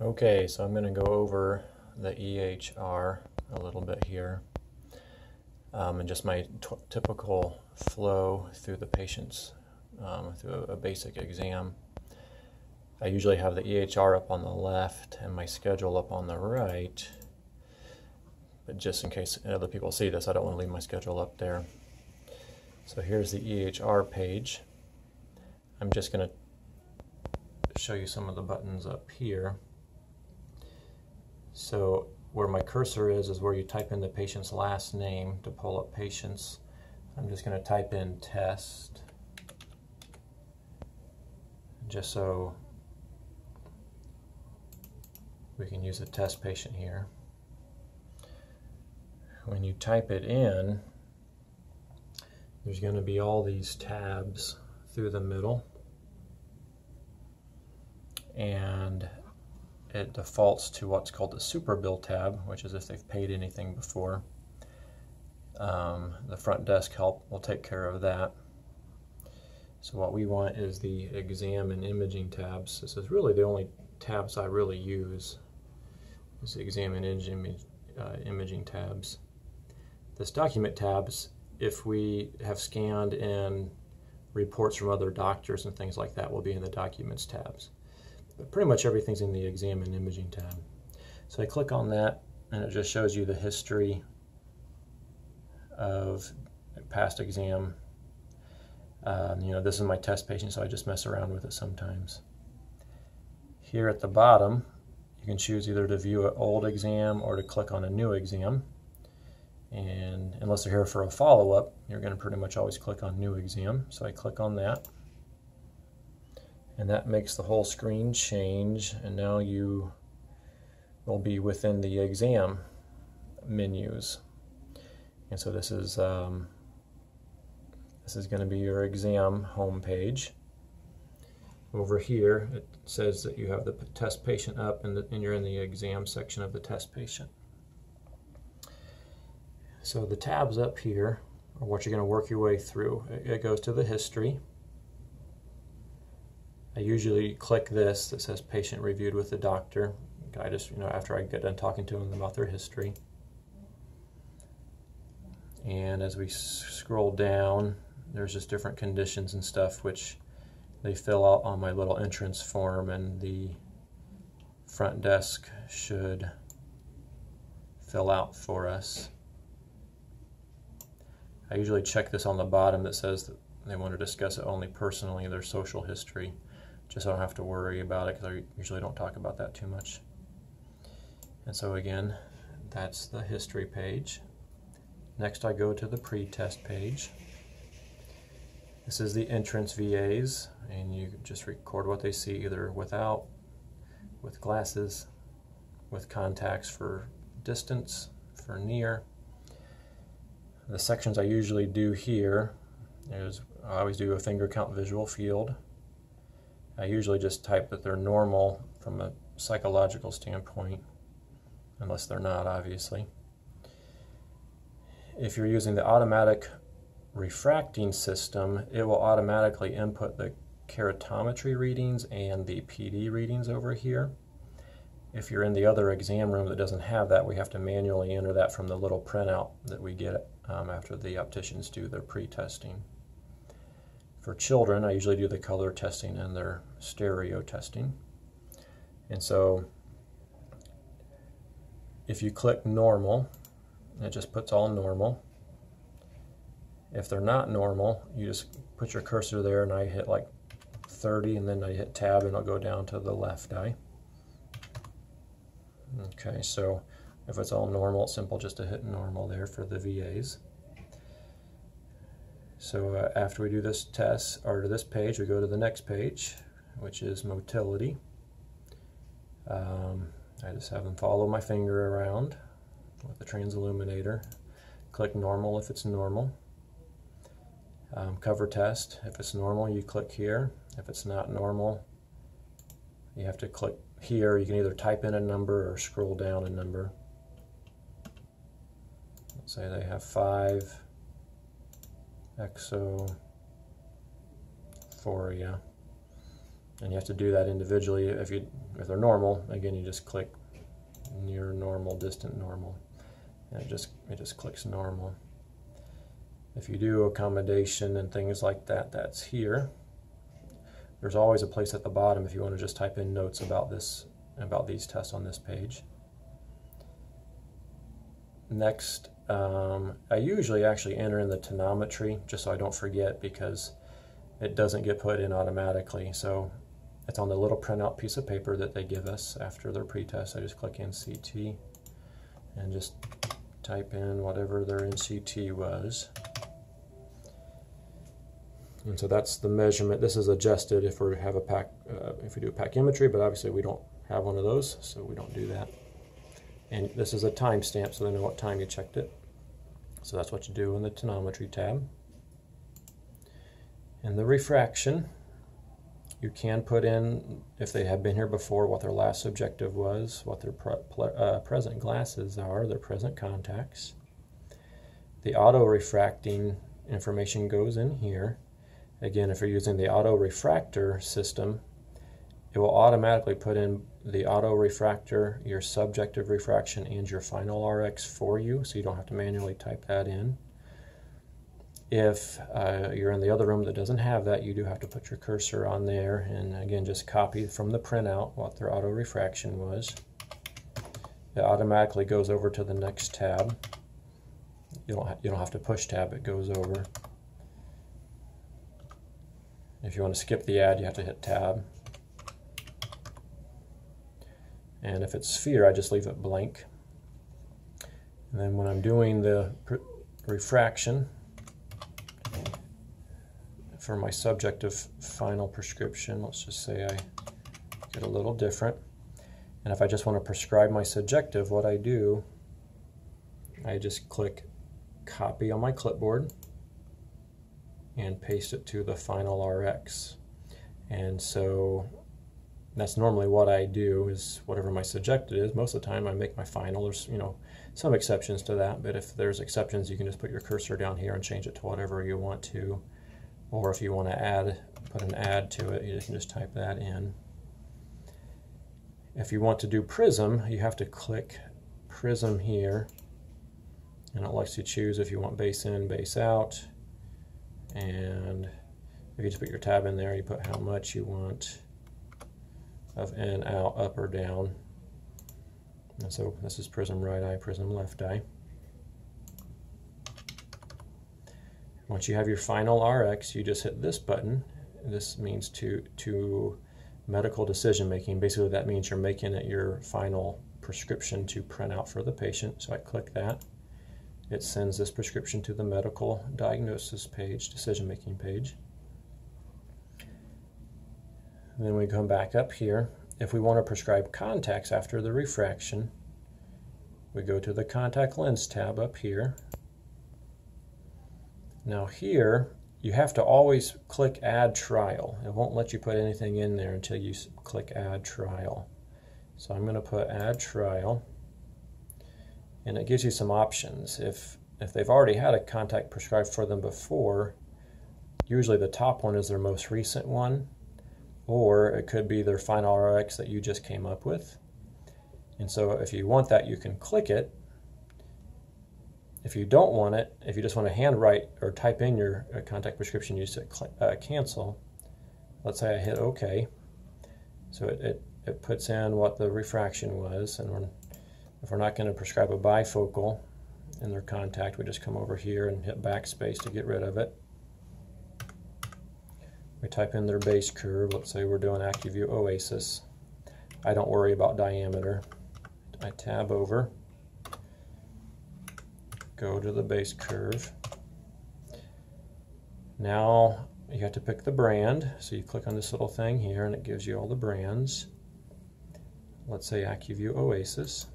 Okay, so I'm going to go over the EHR a little bit here, and just my typical flow through the patients through a basic exam. I usually have the EHR up on the left and my schedule up on the right, but just in case other people see this, I don't want to leave my schedule up there. So here's the EHR page. I'm just going to show you some of the buttons up here. So where my cursor is where you type in the patient's last name to pull up patients. I'm just going to type in test, just so we can use a test patient here. When you type it in, there's going to be all these tabs through the middle, and it defaults to what's called the Super Bill tab, which is if they've paid anything before. The front desk help will take care of that. So what we want is the exam and imaging tabs. This is really the only tabs I really use, is the exam and imaging tabs. This document tabs, if we have scanned in reports from other doctors and things like that, will be in the documents tabs. But pretty much everything's in the exam and imaging tab. So I click on that and it just shows you the history of past exam. This is my test patient, so I just mess around with it sometimes. Here at the bottom, you can choose either to view an old exam or to click on a new exam. And unless they're here for a follow-up, you're going to pretty much always click on new exam. So I click on that. And that makes the whole screen change, and now you will be within the exam menus. And so this is going to be your exam home page. Over here it says that you have the test patient up, and you're in the exam section of the test patient. So the tabs up here are what you're going to work your way through. It goes to the history. I usually click this that says patient reviewed with the doctor. I just, after I get done talking to them about their history. And as we scroll down, there's just different conditions and stuff which they fill out on my little entrance form, and the front desk should fill out for us. I usually check this on the bottom that says that they want to discuss it only personally, their social history, just so I don't have to worry about it, because I usually don't talk about that too much. And so again, that's the history page. Next I go to the pre-test page. This is the entrance VAs, and you just record what they see, either without, with glasses, with contacts for distance, for near. The sections I usually do here is I always do a finger count visual field. I usually just type that they're normal from a psychological standpoint, unless they're not, obviously. If you're using the automatic refracting system, it will automatically input the keratometry readings and the PD readings over here. If you're in the other exam room that doesn't have that, we have to manually enter that from the little printout that we get after the opticians do their pre-testing. For children, I usually do the color testing and their stereo testing. And so if you click normal, it just puts all normal. If they're not normal, you just put your cursor there, and I hit like 30, and then I hit tab, and it'll go down to the left eye. Okay, so if it's all normal, it's simple just to hit normal there for the VAs. So after we do this test, or to this page, we go to the next page, which is motility. I just have them follow my finger around with the transilluminator. Click normal if it's normal. Cover test, if it's normal, you click here. If it's not normal, you have to click here. You can either type in a number or scroll down a number. Let's say they have 5 exophoria. And you have to do that individually. If they're normal, again, you just click near normal, distant normal, and it just clicks normal. If you do accommodation and things like that, that's here. There's always a place at the bottom if you want to just type in notes about these tests on this page. Next, I usually actually enter in the tonometry just so I don't forget, because it doesn't get put in automatically. So it's on the little printout piece of paper that they give us after their pretest. I just click NCT and just type in whatever their NCT was. And so that's the measurement. This is adjusted if we have a if we do a pachymetry, but obviously we don't have one of those, so we don't do that. And this is a timestamp, so they know what time you checked it. So that's what you do in the tonometry tab. In the refraction, you can put in, if they have been here before, what their last subjective was, what their present glasses are, their present contacts. The auto refracting information goes in here. Again, if you're using the auto refractor system, it will automatically put in the auto refractor, your subjective refraction, and your final RX for you, so you don't have to manually type that in. If you're in the other room that doesn't have that, you do have to put your cursor on there and again just copy from the printout what their auto refraction was. It automatically goes over to the next tab. You don't have to push tab, it goes over. If you want to skip the ad, you have to hit tab. And if it's sphere, I just leave it blank. And then when I'm doing the refraction for my subjective final prescription, let's just say I get a little different. And if I just want to prescribe my subjective, what I do, I just click copy on my clipboard and paste it to the final RX. And so that's normally what I do, is whatever my subjective is. Most of the time I make my final. There's some exceptions to that, but if there's exceptions, you can just put your cursor down here and change it to whatever you want to. Or if you want to put an add to it, you can just type that in. If you want to do prism, you have to click prism here, and it lets you choose if you want base in, base out. And if you just put your tab in there, you put how much you want of in, out, up, or down. And so this is prism right eye, prism left eye. Once you have your final RX, you just hit this button. This means to medical decision making. Basically that means you're making it your final prescription to print out for the patient. So I click that. It sends this prescription to the medical diagnosis page, decision making page. And then we come back up here. If we want to prescribe contacts after the refraction, we go to the contact lens tab up here. Now here, you have to always click add trial. It won't let you put anything in there until you click add trial. So I'm going to put add trial, and it gives you some options. If they've already had a contact prescribed for them before, usually the top one is their most recent one, or it could be their final RX that you just came up with. And so if you want that, you can click it. If you don't want it, if you just want to handwrite or type in your contact prescription, you just hit cancel. Let's say I hit OK. So it puts in what the refraction was, and if we're not going to prescribe a bifocal in their contact, we just come over here and hit backspace to get rid of it. We type in their base curve. Let's say we're doing AccuView Oasis. I don't worry about diameter. I tab over, go to the base curve. Now you have to pick the brand, so you click on this little thing here and it gives you all the brands. Let's say AccuView Oasis.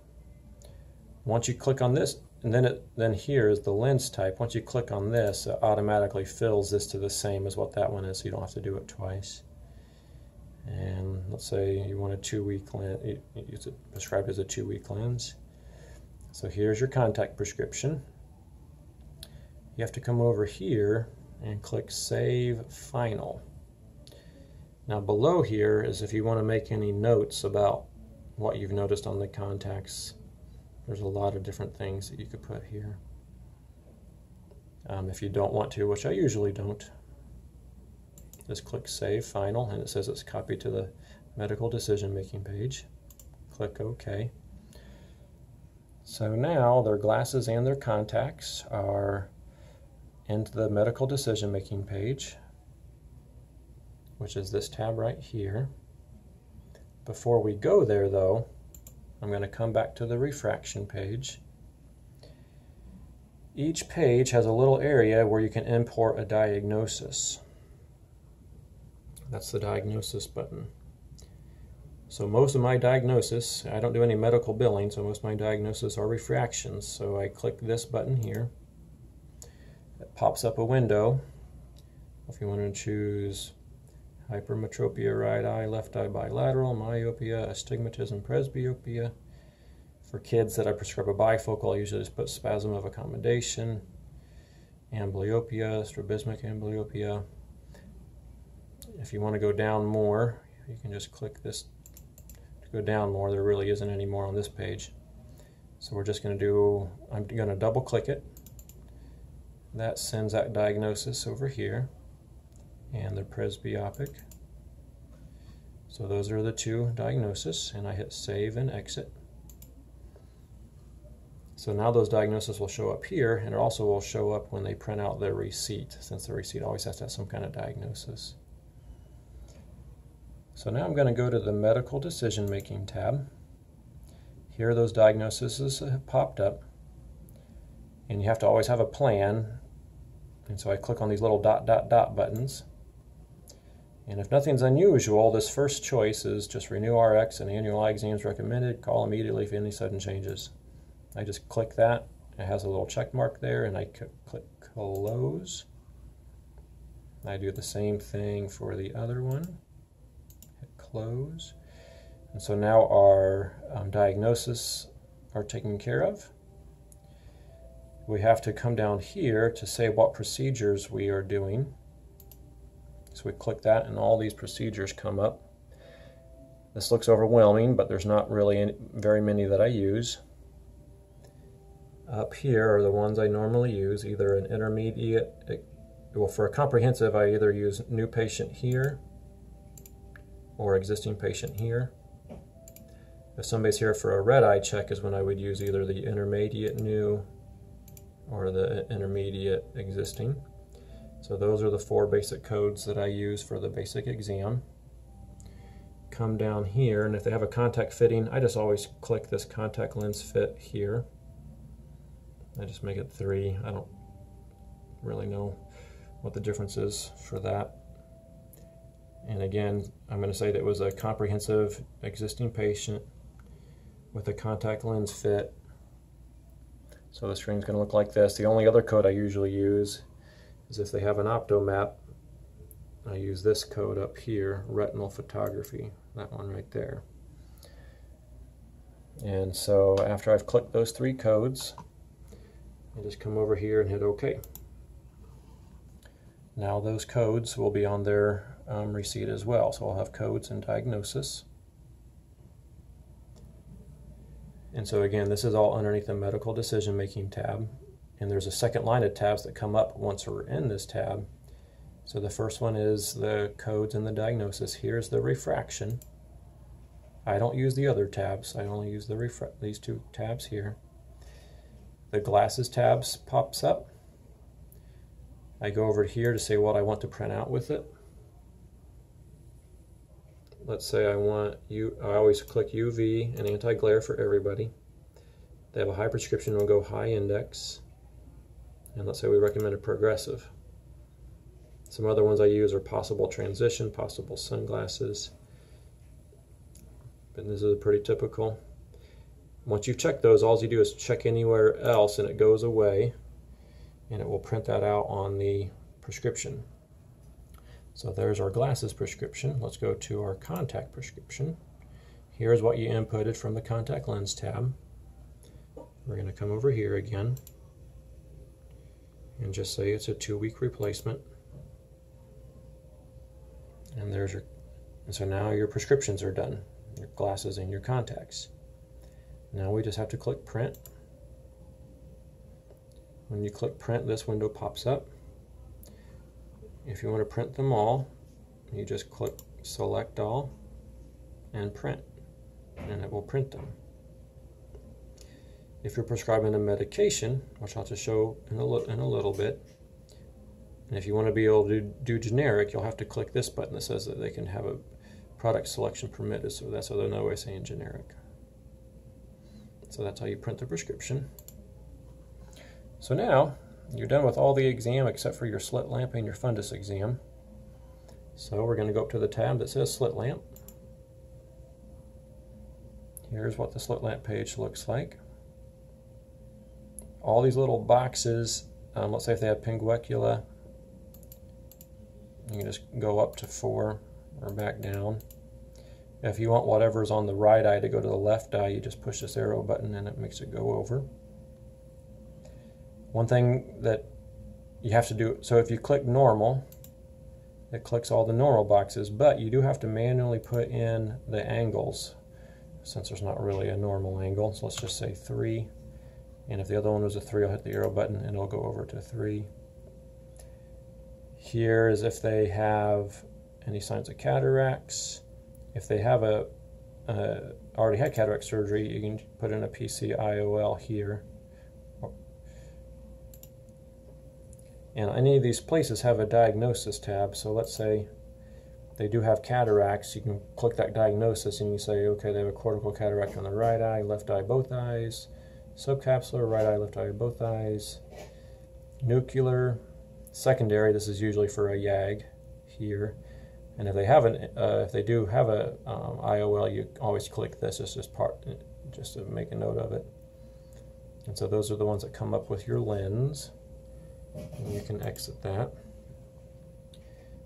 Once you click on this, and then here is the lens type. Once you click on this, it automatically fills this to the same as what that one is, so you don't have to do it twice. And let's say you want a 2-week lens, it's prescribed as a 2-week lens. So here's your contact prescription. You have to come over here and click Save Final. Now below here is if you want to make any notes about what you've noticed on the contacts. There's a lot of different things that you could put here. If you don't want to, which I usually don't, just click Save Final, and it says it's copied to the medical decision making page. Click OK. So now their glasses and their contacts are into the medical decision making page, which is this tab right here. Before we go there though, I'm going to come back to the refraction page. Each page has a little area where you can import a diagnosis. That's the diagnosis button. So most of my diagnosis, I don't do any medical billing, so most of my diagnosis are refractions. So I click this button here. It pops up a window. If you want to choose hypermetropia, right eye, left eye bilateral, myopia, astigmatism, presbyopia. For kids that I prescribe a bifocal, I usually just put spasm of accommodation, amblyopia, strabismic amblyopia. If you want to go down more, you can just click this to go down more. There really isn't any more on this page. So we're just going to do, I'm going to double click it. That sends that diagnosis over here, and the presbyopic. So those are the two diagnoses, and I hit save and exit. So now those diagnoses will show up here, and it also will show up when they print out their receipt, since the receipt always has to have some kind of diagnosis. So now I'm going to go to the medical decision making tab. Here those diagnoses have popped up, and you have to always have a plan. And so I click on these little dot dot dot buttons. And if nothing's unusual, this first choice is just renew RX and annual eye exams recommended. Call immediately if any sudden changes. I just click that. It has a little check mark there, and I click close. I do the same thing for the other one. Hit close. And so now our diagnoses are taken care of. We have to come down here to say what procedures we are doing. So we click that, and all these procedures come up. This looks overwhelming, but there's not really very many that I use. Up here are the ones I normally use, either an intermediate, well, for a comprehensive I either use new patient here or existing patient here. If somebody's here for a red eye check is when I would use either the intermediate new or the intermediate existing. So those are the 4 basic codes that I use for the basic exam. Come down here, and if they have a contact fitting, I just always click this contact lens fit here. I just make it 3. I don't really know what the difference is for that. And again, I'm going to say that it was a comprehensive existing patient with a contact lens fit. So the screen's going to look like this. The only other code I usually use is if they have an optomap. I use this code up here, retinal photography, that one right there. And so after I've clicked those 3 codes, I just come over here and hit OK. Now those codes will be on their receipt as well. So I'll have codes and diagnosis. And so again, this is all underneath the medical decision making tab. And there's a second line of tabs that come up once we're in this tab. So the first one is the codes and the diagnosis. Here's the refraction. I don't use the other tabs. I only use these 2 tabs here. The glasses tabs pops up. I go over here to say what I want to print out with it. Let's say I always click UV and anti-glare for everybody. They have a high prescription, we'll go high index. And let's say we recommend a progressive. Some other ones I use are possible transition, possible sunglasses. But this is pretty typical. Once you've checked those, all you do is check anywhere else and it goes away, and it will print that out on the prescription. So there's our glasses prescription. Let's go to our contact prescription. Here's what you inputted from the contact lens tab. We're going to come over here again and just say it's a 2-week replacement. And there's your And so now your prescriptions are done, your glasses and your contacts. Now we just have to click print. When you click print, this window pops up. If you want to print them all, you just click select all and print, and it will print them. If you're prescribing a medication, which I'll just show in a little bit, and if you want to be able to do generic, you'll have to click this button that says that they can have a product selection permitted. So that's another way of saying generic. So that's how you print the prescription. So now you're done with all the exam except for your slit lamp and your fundus exam. So we're going to go up to the tab that says slit lamp. Here's what the slit lamp page looks like. All these little boxes, let's say if they have pinguecula, you can just go up to 4 or back down. If you want whatever's on the right eye to go to the left eye, you just push this arrow button and it makes it go over. One thing that you have to do, so if you click normal, it clicks all the normal boxes, but you do have to manually put in the angles since there's not really a normal angle. So let's just say 3. And if the other one was a 3, I'll hit the arrow button and it'll go over to 3. Here is if they have any signs of cataracts. If they have already had cataract surgery, you can put in a PC-IOL here. And any of these places have a diagnosis tab. So let's say they do have cataracts. You can click that diagnosis and you say, okay, they have a cortical cataract on the right eye, left eye, both eyes. Subcapsular, right eye, left eye, both eyes. Nuclear, secondary, this is usually for a YAG here. And if they have if they do have a IOL, you always click this. It's just to make a note of it. And so those are the ones that come up with your lens. And you can exit that.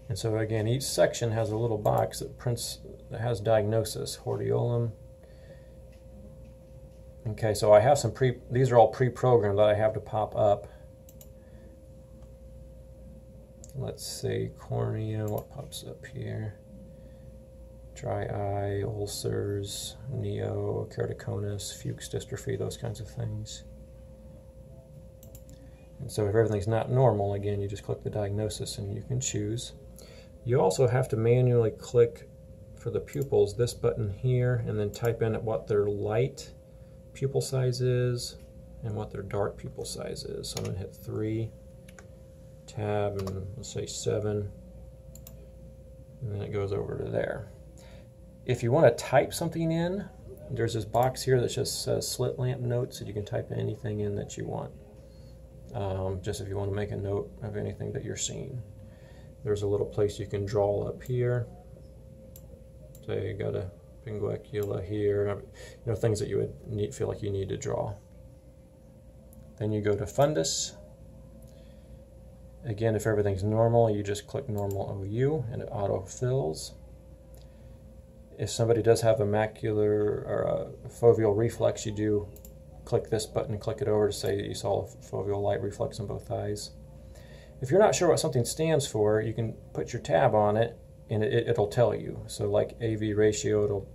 And so again, each section has a little box that that has diagnosis, hordeolum. Okay, so I have some these are all pre-programmed that I have to pop up. Let's see, cornea, what pops up here? Dry eye, ulcers, neo, keratoconus, Fuchs dystrophy, those kinds of things. And so if everything's not normal, again, you just click the diagnosis and you can choose. You also have to manually click for the pupils, this button here, and then type in what their light pupil size is and what their dark pupil size is. So I'm going to hit 3, tab, and let's say 7, and then it goes over to there. If you want to type something in, there's this box here that just says slit lamp notes, so you can type anything in that you want. Just if you want to make a note of anything that you're seeing. There's a little place you can draw up here. Say you got a pinguecula here, things that you would feel like you need to draw. Then you go to fundus. Again, if everything's normal, you just click normal OU and it auto-fills. If somebody does have a macular or a foveal reflex, you do click this button and click it over to say that you saw a foveal light reflex in both eyes. If you're not sure what something stands for, you can put your tab on it and it'll tell you. So like AV ratio,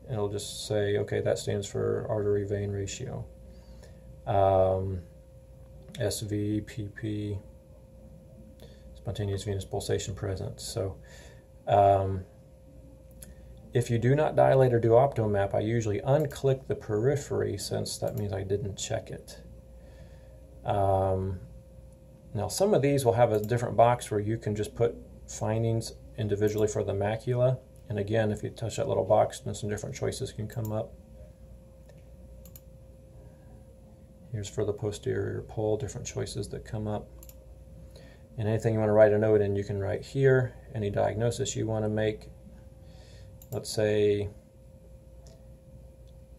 it'll just say, okay, that stands for artery vein ratio. SV, PP, spontaneous venous pulsation presence. So if you do not dilate or do optomap, I usually unclick the periphery since that means I didn't check it. Now some of these will have a different box where you can just put findings individually for the macula. And again, if you touch that little box, then some different choices can come up. Here's for the posterior pole, different choices that come up. And anything you want to write a note in, you can write here. Any diagnosis you want to make. Let's say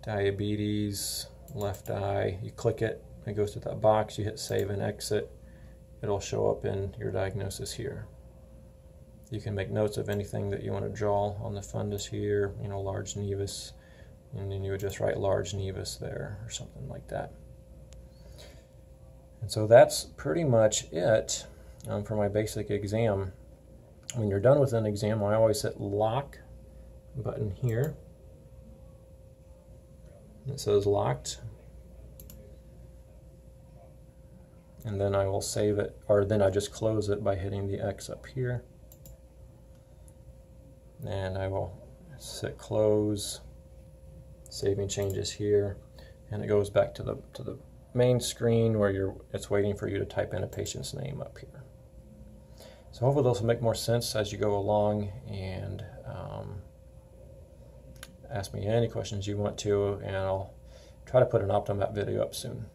diabetes, left eye, you click it, it goes to that box, you hit save and exit, it'll show up in your diagnosis here. You can make notes of anything that you want to draw on the fundus here, large nevus, and then you would just write large nevus there or something like that. And so that's pretty much it for my basic exam. When you're done with an exam, I always hit lock button here. It says locked. And then I will save it, or then I just close it by hitting the X up here. And I will hit close, saving changes here, and it goes back to the main screen where it's waiting for you to type in a patient's name up here. So hopefully those will make more sense as you go along, and ask me any questions you want to, and I'll try to put an Optomat video up soon.